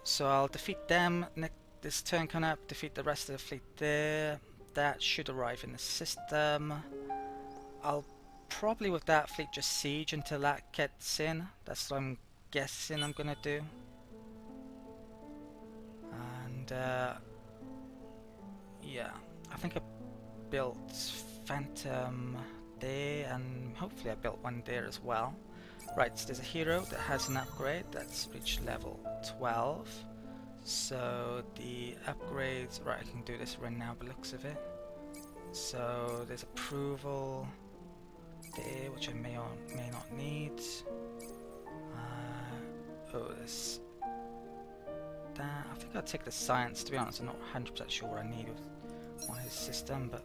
So I'll defeat them this turn coming up, defeat the rest of the fleet there. That should arrive in the system. I'll probably with that fleet just siege until that gets in. That's what I'm guessing I'm gonna do. And yeah, I think I built Phantom there, and hopefully I built one there as well. Right, so there's a hero that has an upgrade that's reached level 12. So the upgrades, right, I can do this right now by the looks of it. So there's approval there, which I may or may not need. Oh, there's that. I think I'll take the science. To be honest, I'm not 100% sure what I need on his system, but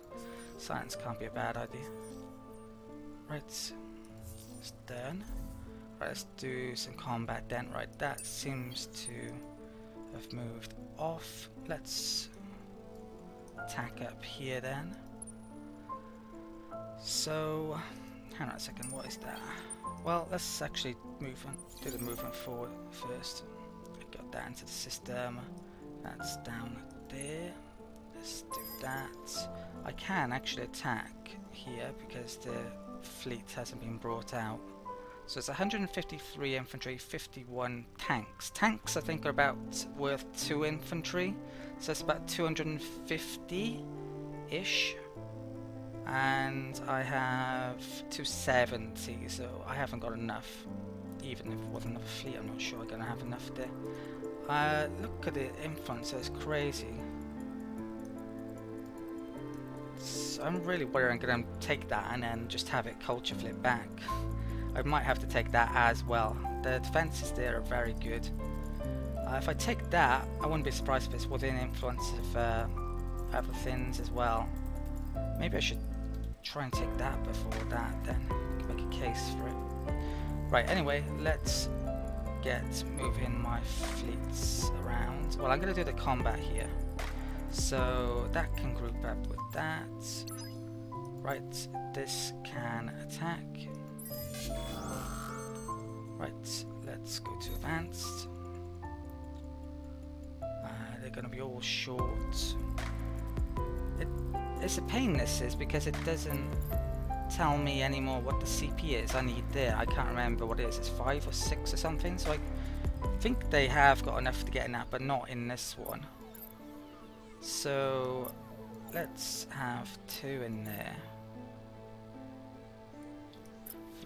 science can't be a bad idea. Right, it's done. Right, let's do some combat then. Right, that seems to have moved off. Let's attack up here then. So, hang on a second, what is that? Well, let's actually do the movement forward first. I got that into the system. That's down there. Let's do that. I can actually attack here because the fleet hasn't been brought out. So it's 153 infantry, 51 tanks. Tanks I think are about worth 2 infantry, so it's about 250-ish. And I have 270, so I haven't got enough. Even if it wasn't another fleet, I'm not sure I'm going to have enough there. Look at the influence, it's crazy. So I'm really worried I'm going to take that and then just have it culture flip back. I might have to take that as well. The defences there are very good. If I take that, I wouldn't be surprised if it's within influence of other things as well. Maybe I should try and take that before that, then make a case for it. Right, anyway, let's get moving my fleets around. Well, I'm going to do the combat here. So that can group up with that. Right, this can attack. Right, let's go to advanced. They're going to be all short. It's a pain, this is, because it doesn't tell me anymore what the CP is I need there. I can't remember what it is. It's 5 or 6 or something. So I think they have got enough to get in that, but not in this one. So let's have 2 in there,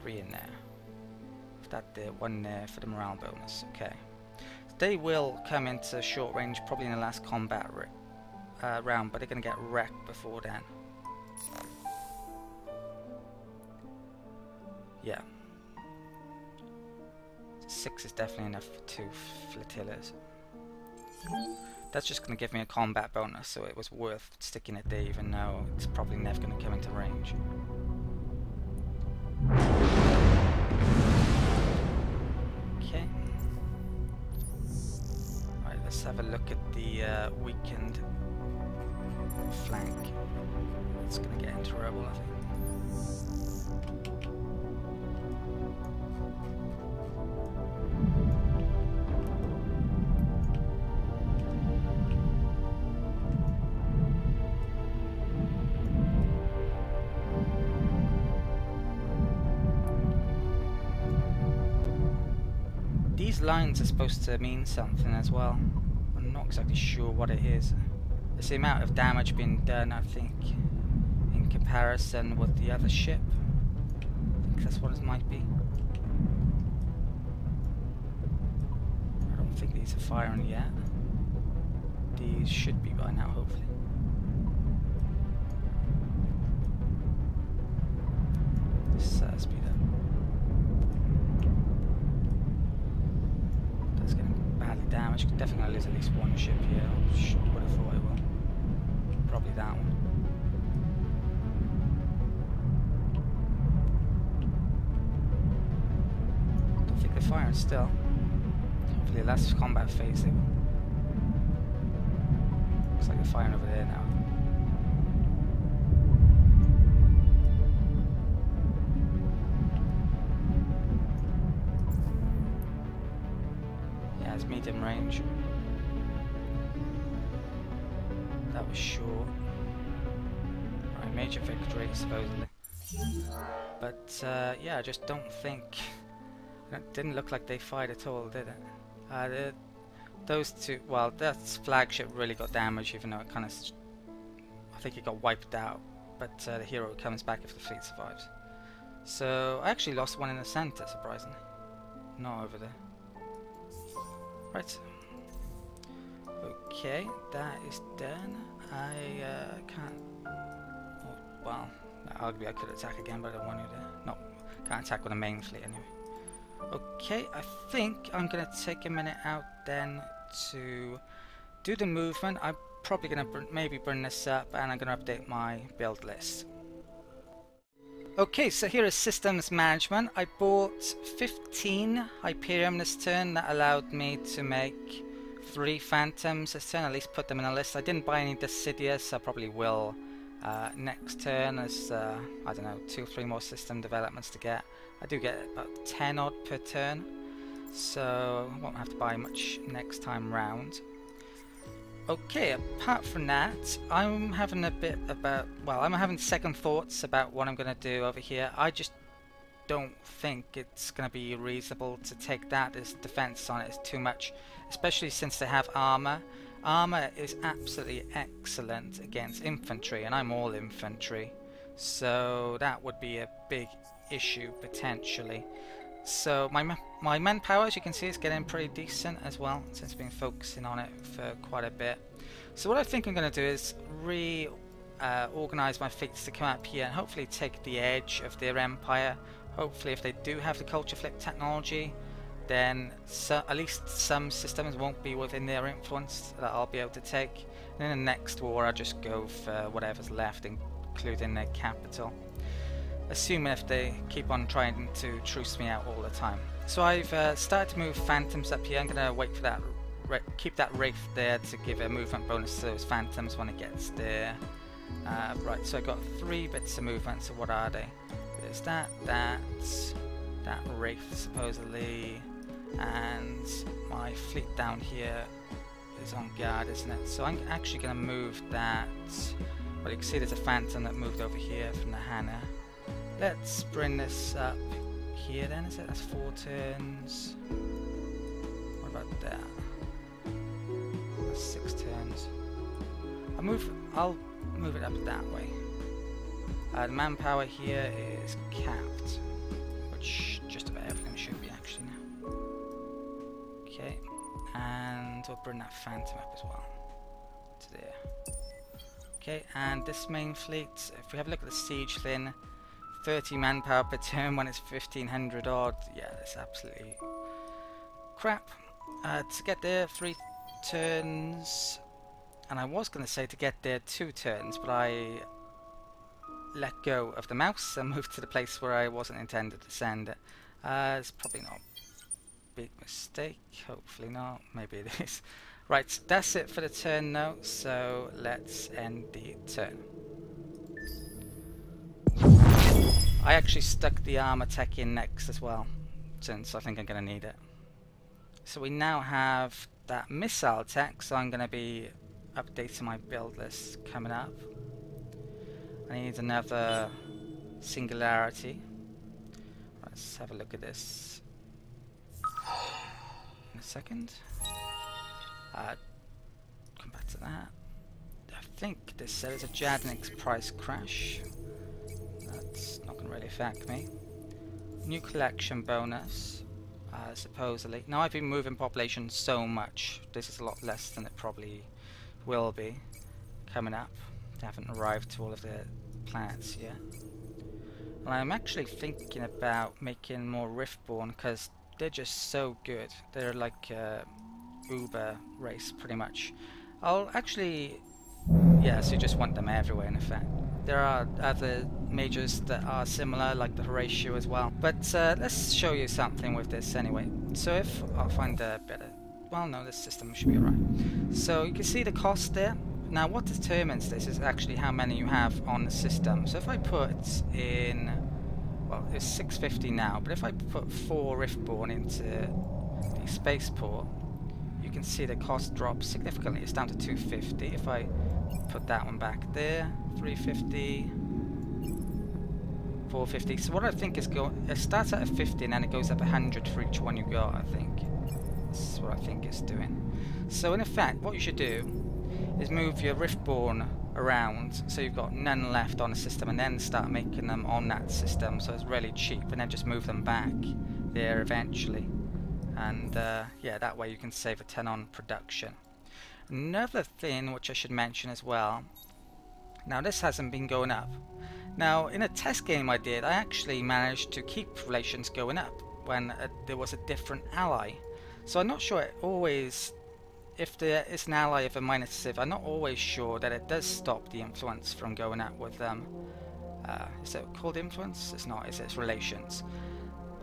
3 in there. That there, 1 there for the morale bonus. Okay, they will come into short range probably in the last combat round, but they're going to get wrecked before then. Yeah, 6 is definitely enough for 2 flotillas. That's just going to give me a combat bonus, so it was worth sticking it there, even though it's probably never going to come into range. Okay. Right, let's have a look at the weakened flank. It's going to get into trouble, I think. These lines are supposed to mean something as well. I'm not exactly sure what it is. It's the amount of damage being done, I think, in comparison with the other ship. I think that's what it might be. I don't think these are firing yet. These should be by now, hopefully. Speed up. That's getting badly damaged. Definitely gonna lose at least 1 ship here. I would have thought I will. Probably that one. Don't think they're firing still. Hopefully the last combat phase they will. Looks like they're firing over there now. Yeah, it's medium range. that was sure. Right, major victory, supposedly. But yeah, I just don't think... It didn't look like they fired at all, did it? Those two... Well, that flagship really got damaged, even though it kind of... I think it got wiped out. But the hero comes back if the fleet survives. So, I actually lost one in the center, surprisingly. Not over there. Right. Okay, that is done. I can't... Oh, well, arguably I could attack again, but I don't want to. No, can't attack with a main fleet anyway. Okay, I think I'm going to take a minute out then to do the movement. I'm probably going to maybe bring this up, and I'm going to update my build list. Okay, so here is systems management. I bought 15 Hyperion this turn. That allowed me to make 3 Phantoms this turn, at least put them in a list. I didn't buy any Decidius, I probably will next turn. There's, I don't know, 2 or 3 more system developments to get. I do get about 10 odd per turn, so I won't have to buy much next time round. Okay, apart from that, I'm having a bit about, well, I'm having second thoughts about what I'm going to do over here. I just don't think it's going to be reasonable to take that. This defense on it is too much, especially since they have armor. Armor is absolutely excellent against infantry, and I'm all infantry, so that would be a big issue potentially. So my manpower, as you can see, is getting pretty decent as well, since I've been focusing on it for quite a bit. So what I think I'm going to do is organise my fleets to come up here and hopefully take the edge of their empire. Hopefully if they do have the culture flip technology, then at least some systems won't be within their influence that I'll be able to take. And in the next war I'll just go for whatever's left, including their capital. Assuming if they keep on trying to truce me out all the time. So I've started to move Phantoms up here. I'm going to wait for that, keep that Wraith there to give a movement bonus to those Phantoms when it gets there. Right, so I've got 3 bits of movement, so what are they? There's that Wraith supposedly, and my fleet down here is on guard, isn't it? So I'm actually going to move that. Well, you can see there's a Phantom that moved over here from the Hannah. Let's bring this up here then, is it? That's 4 turns. What about that? That's 6 turns. I'll move it up that way. The manpower here is capped, which just about everything should be actually now. Okay, and we'll bring that Phantom up as well to there. Okay, and this main fleet, if we have a look at the siege thing, 30 manpower per turn when it's 1500 odd. Yeah, that's absolutely crap. To get there 3 turns, and I was going to say to get there 2 turns, but I let go of the mouse and moved to the place where I wasn't intended to send it. It's probably not a big mistake, hopefully not, maybe it is. Right, that's it for the turn now, so let's end the turn. I actually stuck the armor tech in next as well, since I think I'm going to need it. So we now have that missile tech, so I'm going to be updating my build list coming up. I need another singularity. Let's have a look at this in a second. Come back to that. I think this says a Jadnik's price crash. That's not going to really affect me. New collection bonus, supposedly. Now I've been moving population so much, this is a lot less than it probably will be coming up. They haven't arrived to all of the planets yet. And I'm actually thinking about making more Riftborn because they're just so good. They're like Uber race pretty much. I'll actually, yeah, so you just want them everywhere in effect. There are other majors that are similar, like the Horatio as well. But let's show you something with this anyway. So if I'll find a better, well no, this system should be alright. So you can see the cost there. Now what determines this is actually how many you have on the system. So if I put in, well it's 650 now, but if I put 4 Riftborn into the spaceport, you can see the cost drops significantly. It's down to 250. If I Put that one back there. 350. 450. So what I think is it starts at a 50 and then it goes up 100 for each one you got, I think. That's what I think it's doing. So in effect, what you should do is move your Riftborn around so you've got none left on the system, and then start making them on that system so it's really cheap, and then just move them back there eventually. And yeah, that way you can save a ton on production. Another thing which I should mention as well, now this hasn't been going up. Now in a test game I did, I actually managed to keep relations going up when there was a different ally. So I'm not sure it always, if there is an ally of a minus civ, I'm not always sure that it does stop the influence from going up with them. Is it called influence? It's not, is it? It's relations.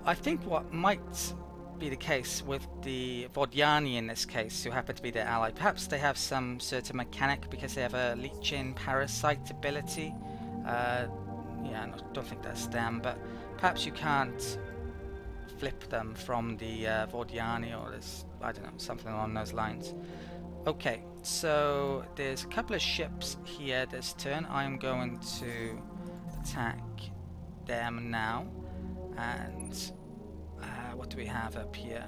I think what might be the case with the Vodiani in this case, who happen to be their ally, perhaps they have some certain mechanic because they have a leech-in parasite ability. Yeah, I don't think that's them, but perhaps you can't flip them from the Vodiani, or there's, I don't know, something along those lines. Okay, so there's a couple of ships here this turn. I'm going to attack them now. And what do we have up here?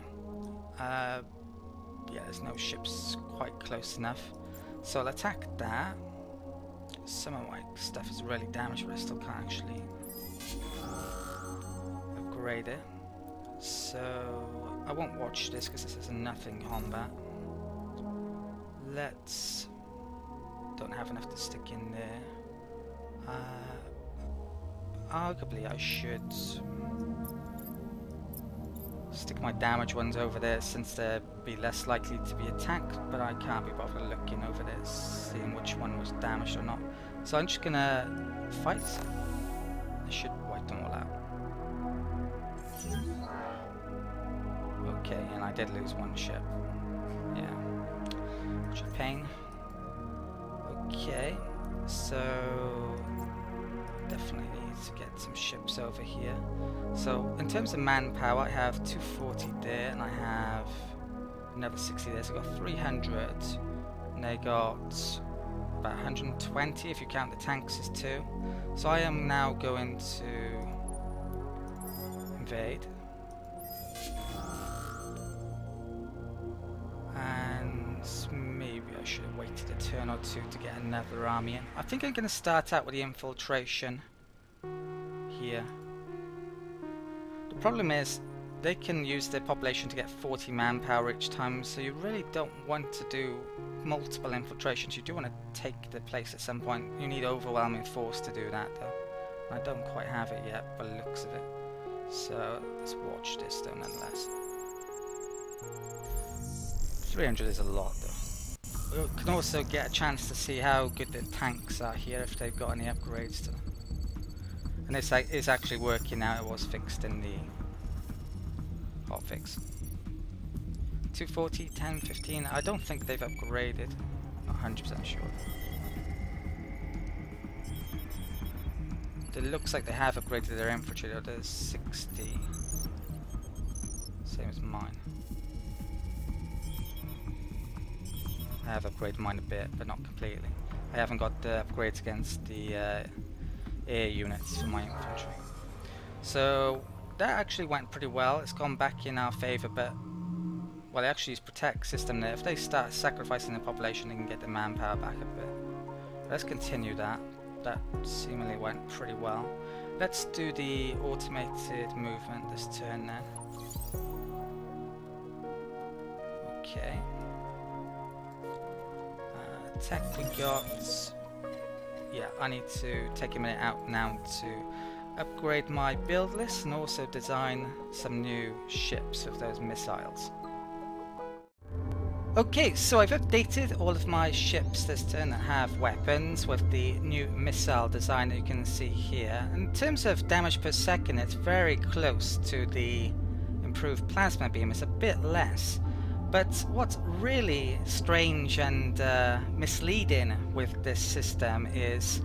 Yeah, there's no ships quite close enough. So I'll attack that. Some of my stuff is really damaged, but I still can't actually upgrade it. So I won't watch this because this has nothing combat. Don't have enough to stick in there. Arguably I should stick my damage ones over there since they'd be less likely to be attacked, but I can't be bothered looking over there seeing which one was damaged or not. So I'm just gonna fight. I should wipe them all out. Okay, and I did lose one ship. Yeah. Which is a pain. Okay, so definitely need to get some ships over here. So in terms of manpower, I have 240 there, and I have another 60 there, so I've got 300, and they got about 120 if you count the tanks as 2. So I am now going to invade. And maybe I should have waited a turn or two to get another army in. I think I'm going to start out with the infiltration here. The problem is they can use their population to get 40 manpower each time, so you really don't want to do multiple infiltrations. You do want to take the place at some point. You need overwhelming force to do that though. I don't quite have it yet by the looks of it. So let's watch this though nonetheless. 300 is a lot though. We can also get a chance to see how good the tanks are here, if they've got any upgrades to them. And this is actually working now. It was fixed in the hotfix. 240, 10, 15. I don't think they've upgraded. Not 100% sure. It looks like they have upgraded their infantry though. There's 60. Same as mine. I have upgraded mine a bit, but not completely. I haven't got the upgrades against the air units for my infantry. So that actually went pretty well. It's gone back in our favour, but well, they actually use protect system there. If they start sacrificing the population, they can get the manpower back a bit. Let's continue that. That seemingly went pretty well. Let's do the automated movement this turn then. Okay. Tech we got. Yeah, I need to take a minute out now to upgrade my build list and also design some new ships with those missiles. Okay, so I've updated all of my ships this turn that have weapons with the new missile design that you can see here. In terms of damage per second, it's very close to the improved plasma beam. It's a bit less. But what's really strange and misleading with this system is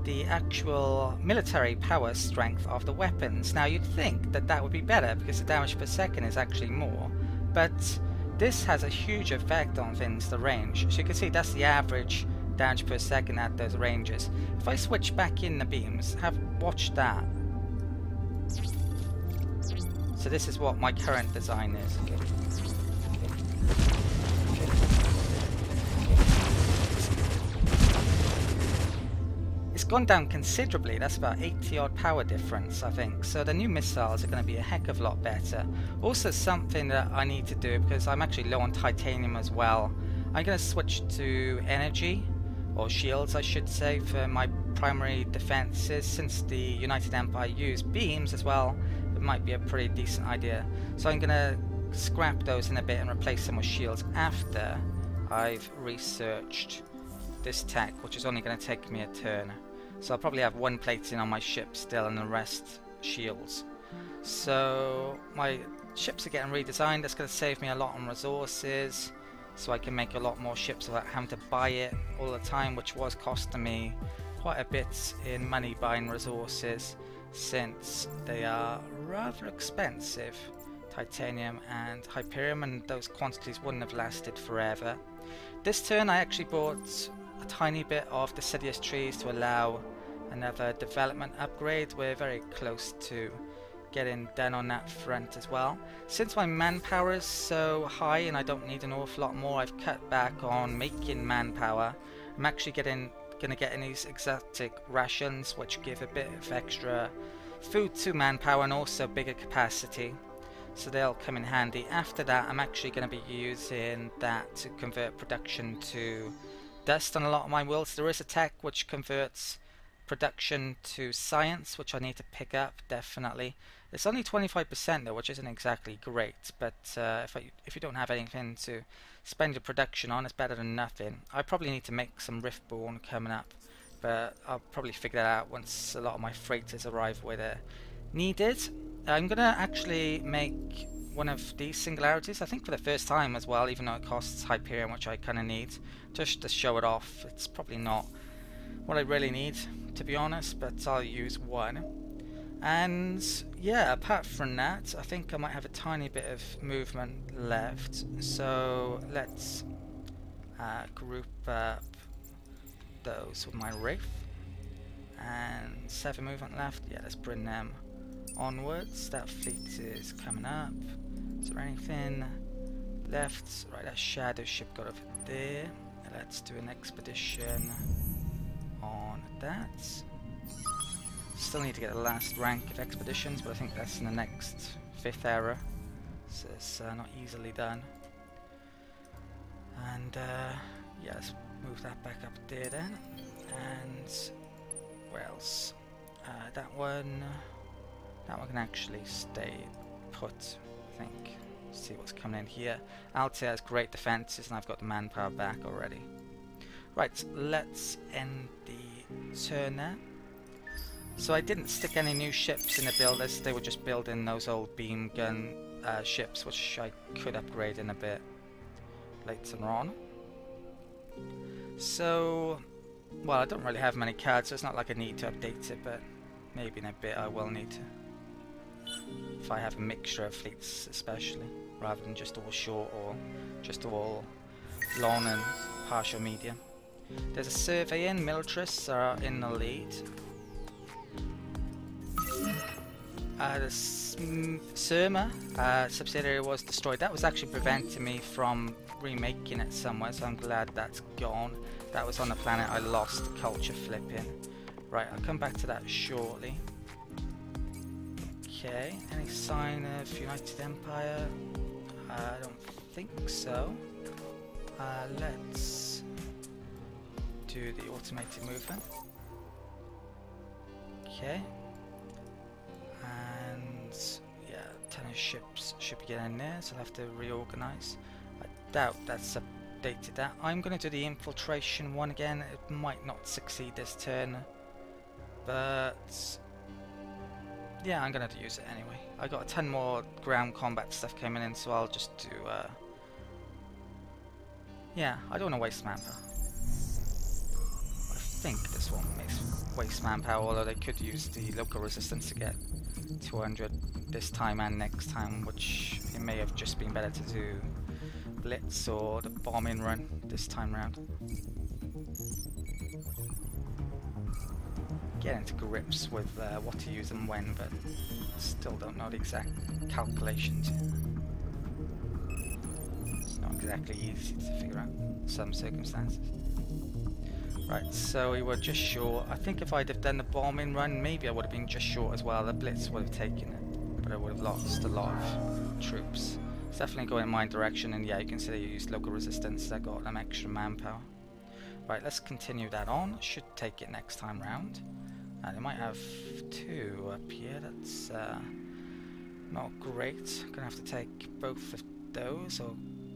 the actual military power strength of the weapons. Now you'd think that that would be better because the damage per second is actually more, but this has a huge effect on things, the range. So you can see that's the average damage per second at those ranges. If I switch back in the beams, watch that. So this is what my current design is. It's gone down considerably. That's about 80 odd power difference, I think. So the new missiles are going to be a heck of a lot better. Also something that I need to do, because I'm actually low on titanium as well, I'm going to switch to energy, or shields I should say, for my primary defenses. Since the United Empire used beams as well, it might be a pretty decent idea. So I'm going to scrap those in a bit and replace them with shields after I've researched this tech, which is only going to take me a turn. So I'll probably have one plating on my ship still and the rest shields. So my ships are getting redesigned. That's going to save me a lot on resources, so I can make a lot more ships without having to buy it all the time, which was costing me quite a bit in money buying resources, since they are rather expensive, titanium and hyperium, and those quantities wouldn't have lasted forever. This turn I actually bought a tiny bit of deciduous trees to allow another development upgrade. We're very close to getting done on that front as well. Since my manpower is so high and I don't need an awful lot more, I've cut back on making manpower. I'm actually gonna get in these exotic rations, which give a bit of extra food to manpower and also bigger capacity, so they'll come in handy. After that, I'm actually going to be using that to convert production to dust on a lot of my worlds. There is a tech which converts production to science, which I need to pick up definitely. It's only 25% though, which isn't exactly great, but if you don't have anything to spend your production on, it's better than nothing. I probably need to make some Riftborn coming up, but I'll probably figure that out once a lot of my freighters arrive where they're needed. I'm gonna actually make one of these singularities, I think for the first time as well, even though it costs Hyperion, which I kind of need, just to show it off. It's probably not what I really need, to be honest, but I'll use one. And yeah, apart from that, I think I might have a tiny bit of movement left, so let's group up those with my Wraith. And 7 movement left. Yeah, let's bring them onwards. That fleet is coming up. Is there anything left? Right, that shadow ship got over there. Let's do an expedition on that. Still need to get the last rank of expeditions, but I think that's in the next 5th era, so it's not easily done. And yeah, let's move that back up there then. And where else? That one can actually stay put, I think. See what's coming in here. Altair has great defenses, and I've got the manpower back already. Right, let's end the turn there. So I didn't stick any new ships in the builders. They were just building those old beam gun ships, which I could upgrade in a bit later on. So, well, I don't really have many cards, so it's not like I need to update it, but maybe in a bit I will need to. If I have a mixture of fleets especially, rather than just all short or just all long and partial medium. There's a survey in, militarists are in the lead. The Surma subsidiary was destroyed. That was actually preventing me from remaking it somewhere, so I'm glad that's gone. That was on the planet I lost culture flipping. Right, I'll come back to that shortly. Okay, any sign of United Empire? I don't think so. Let's do the automated movement. Okay. And yeah, 10 ships should be getting there, so I'll have to reorganize. I doubt that's updated that. I'm going to do the infiltration one again. It might not succeed this turn, but yeah, I'm going to use it anyway. I got a ton more ground combat stuff coming in, so I'll just do yeah, I don't want to waste manpower. I think this one makes waste manpower, although they could use the local resistance to get 200 this time and next time, which it may have just been better to do Blitz or the bombing run this time round. Getting to grips with what to use and when, but still don't know the exact calculations. It's not exactly easy to figure out in some circumstances. Right, so we were just short. I think if I'd have done the bombing run, maybe I would have been just short as well. The Blitz would have taken it, but I would have lost a lot of troops. It's definitely going in my direction, and yeah, you can see I used local resistance. I got them extra manpower. Right, let's continue that on. Should take it next time round. They might have 2 up here. That's not great. Gonna have to take both of those, or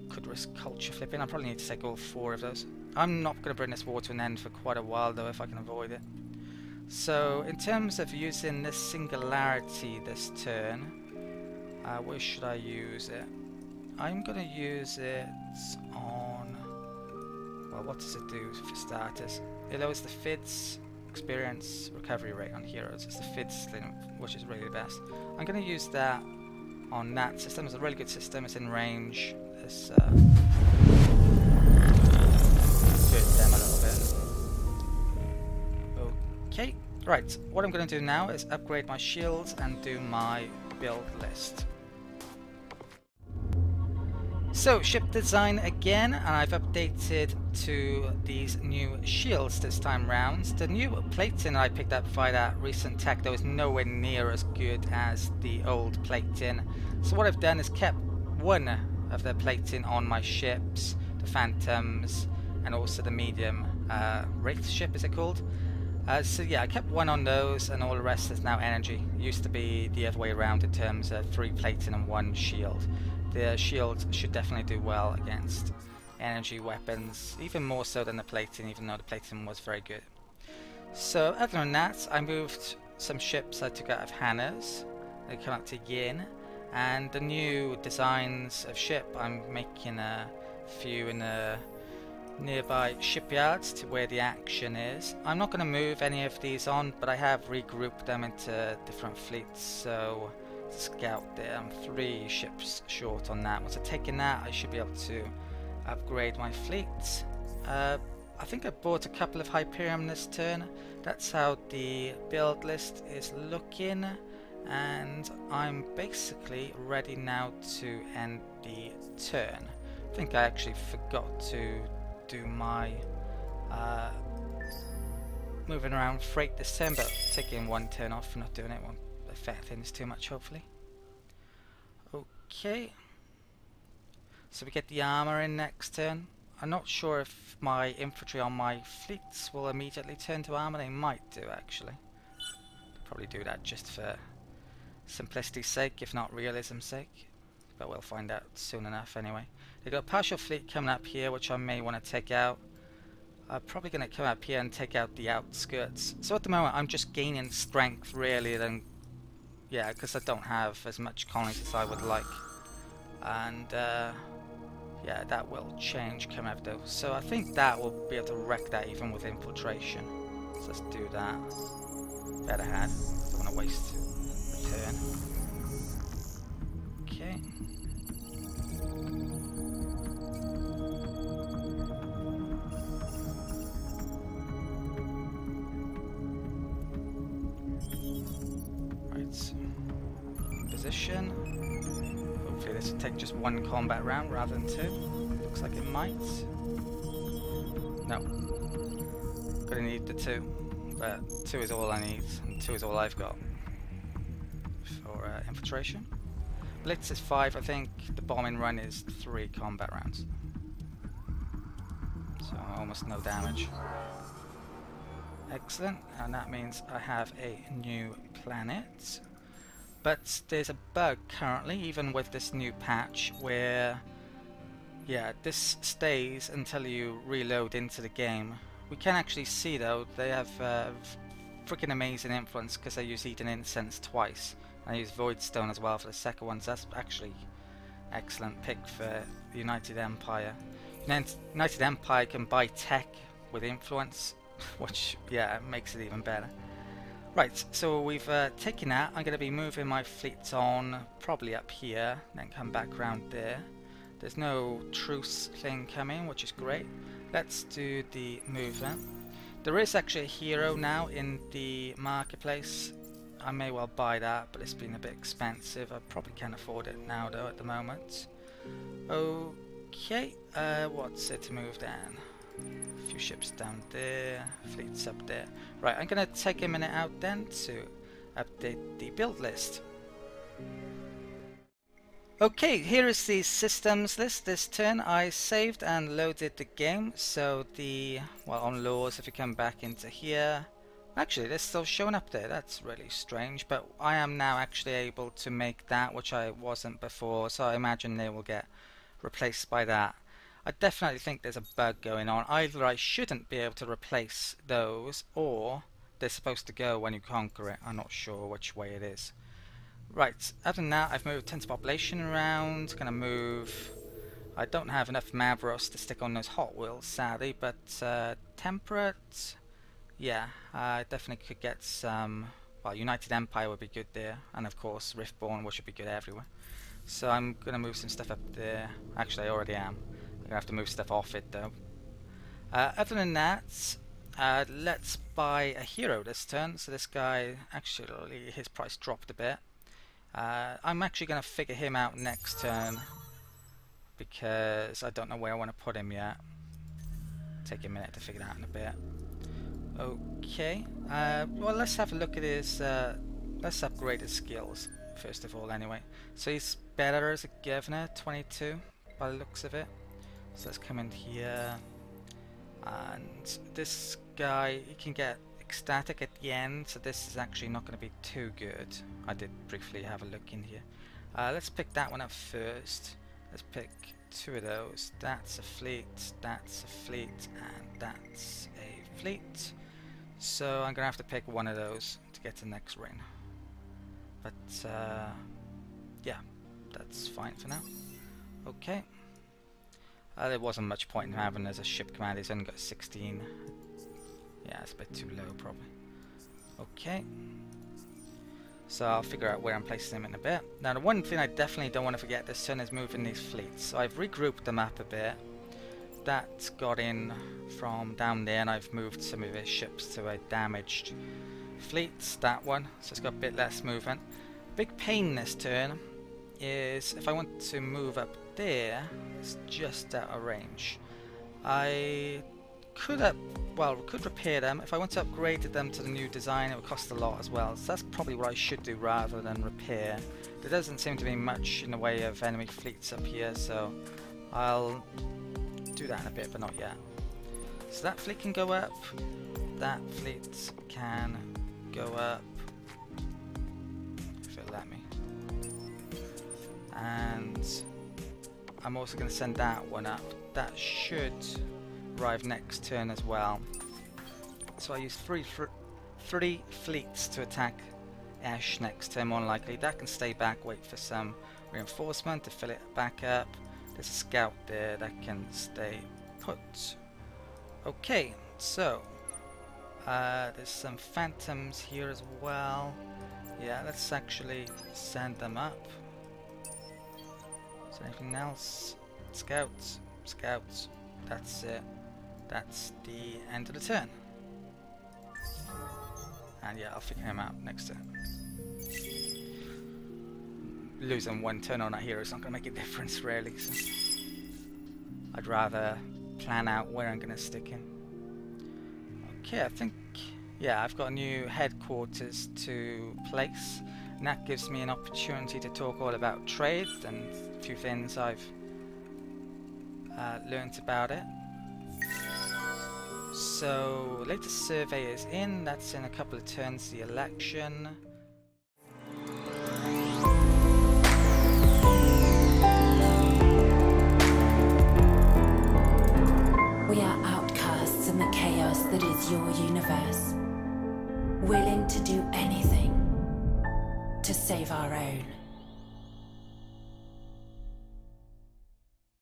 could risk culture flipping. I probably need to take all 4 of those. I'm not going to bring this war to an end for quite a while though, if I can avoid it. So in terms of using this singularity this turn, where should I use it? I'm going to use it on... well, what does it do for starters? It lowers the FIDS experience recovery rate on heroes. It's the FIDS thing, which is really the best. I'm going to use that on that system. It's a really good system. It's in range. It's them a little bit. Okay, right. What I'm going to do now is upgrade my shields and do my build list. So, ship design again, and I've updated to these new shields this time round. The new plating I picked up via that recent tech though is nowhere near as good as the old plating. So what I've done is kept one of the plating on my ships, the Phantoms, and also the medium Wraith ship, is it called? So yeah, I kept one on those, and all the rest is now energy. It used to be the other way around in terms of 3 plating and 1 shield. The shield should definitely do well against energy weapons, even more so than the plating, even though the plating was very good. So other than that, I moved some ships I took out of Hannah's. They come up to Yin, and the new designs of ship, I'm making a few in the nearby shipyards to where the action is. I'm not going to move any of these on, but I have regrouped them into different fleets, so scout there. I'm 3 ships short on that. Once I've taken that, I should be able to upgrade my fleet. I think I bought a couple of Hyperion this turn. That's how the build list is looking, and I'm basically ready now to end the turn. I think I actually forgot to do my moving around freight this turn, but taking 1 turn off for not doing it won't affect things too much, hopefully. Okay, so we get the armor in next turn. I'm not sure if my infantry on my fleets will immediately turn to armor. They might do, actually. Probably do that just for simplicity's sake, if not realism's sake, but we'll find out soon enough anyway. They've got a partial fleet coming up here, which I may want to take out. I'm probably going to come up here and take out the outskirts. So at the moment I'm just gaining strength really, than yeah, because I don't have as much colonies as I would like, and yeah, that will change come up though. So I think that will be able to wreck that even with infiltration. So let's do that. Better hand. Don't want to waste a turn. Okay. Position. Hopefully this will take just 1 combat round rather than 2. Looks like it might. No. Gonna need the 2, but 2 is all I need, and 2 is all I've got for infiltration. Blitz is 5, I think. The bombing run is 3 combat rounds. So almost no damage. Excellent, and that means I have a new planet. But there's a bug currently, even with this new patch, where yeah, this stays until you reload into the game. We can actually see though, they have freaking amazing influence because they use Eden Incense twice. I use Void Stone as well for the second one, so that's actually excellent pick for the United Empire. United Empire can buy tech with influence, which yeah, makes it even better. Right, so we've taken that. I'm going to be moving my fleets on probably up here, then come back around there. There's no truce thing coming, which is great. Let's do the movement. There is actually a hero now in the marketplace. I may well buy that, but it's been a bit expensive. I probably can't afford it now though at the moment. Okay, what's it to move down? A few ships down there, fleets up there. Right, I'm gonna take a minute out then to update the build list. Okay, here is the systems list. This turn I saved and loaded the game. So well, on laws, if you come back into here, actually they're still showing up there. That's really strange, but I am now actually able to make that, which I wasn't before, so I imagine they will get replaced by that. I definitely think there's a bug going on. Either I shouldn't be able to replace those, or they're supposed to go when you conquer it. I'm not sure which way it is. Right, other than that, I've moved tons of population around. Gonna move. I don't have enough Mavros to stick on those Hot Wheels, sadly, but Temperate, yeah, I definitely could get some. Well, United Empire would be good there, and of course Riftborn, which would be good everywhere. So I'm gonna move some stuff up there. Actually, I already am. I'm gonna have to move stuff off it though. Other than that, let's buy a hero this turn. So this guy, actually, his price dropped a bit. I'm actually going to figure him out next turn because I don't know where I want to put him yet. Take a minute to figure it out in a bit. Okay, well, let's have a look at his, let's upgrade his skills first of all anyway. So he's better as a governor, 22 by the looks of it. So let's come in here, and this guy, he can get ecstatic at the end, so this is actually not going to be too good. I did briefly have a look in here. Let's pick that one up first. Let's pick two of those. That's a fleet, that's a fleet, and that's a fleet. So I'm going to have to pick one of those to get to the next ring. But yeah, that's fine for now. Okay. There wasn't much point in having as a ship commander. He's only got 16. Yeah, it's a bit too low probably. Okay. So I'll figure out where I'm placing them in a bit. Now the one thing I definitely don't want to forget this turn is moving these fleets. So I've regrouped them up a bit. That got in from down there, and I've moved some of his ships to a damaged fleet. That one. So it's got a bit less movement. Big pain this turn is if I want to move up there, it's just out of range. I could repair them. If I want to upgrade them to the new design, it would cost a lot as well. So that's probably what I should do rather than repair. There doesn't seem to be much in the way of enemy fleets up here, so I'll do that in a bit, but not yet. So that fleet can go up. That fleet can go up. If it'll let me. And I'm also going to send that one up. That should arrive next turn as well. So I use three fleets to attack Ash next turn, more likely. That can stay back, wait for some reinforcement to fill it back up. There's a scout there that can stay put. Okay, so there's some phantoms here as well. Yeah, let's actually send them up. Is there anything else? Scouts, scouts. That's it. That's the end of the turn. And yeah, I'll figure him out next turn. Losing one turn on a hero is not going to make a difference really, so I'd rather plan out where I'm going to stick him. Okay, I think, yeah, I've got a new headquarters to place, and that gives me an opportunity to talk all about trade and a few things I've learnt about it. So, latest survey is in, that's in a couple of turns, the election. We are outcasts in the chaos that is your universe, willing to do anything to save our own.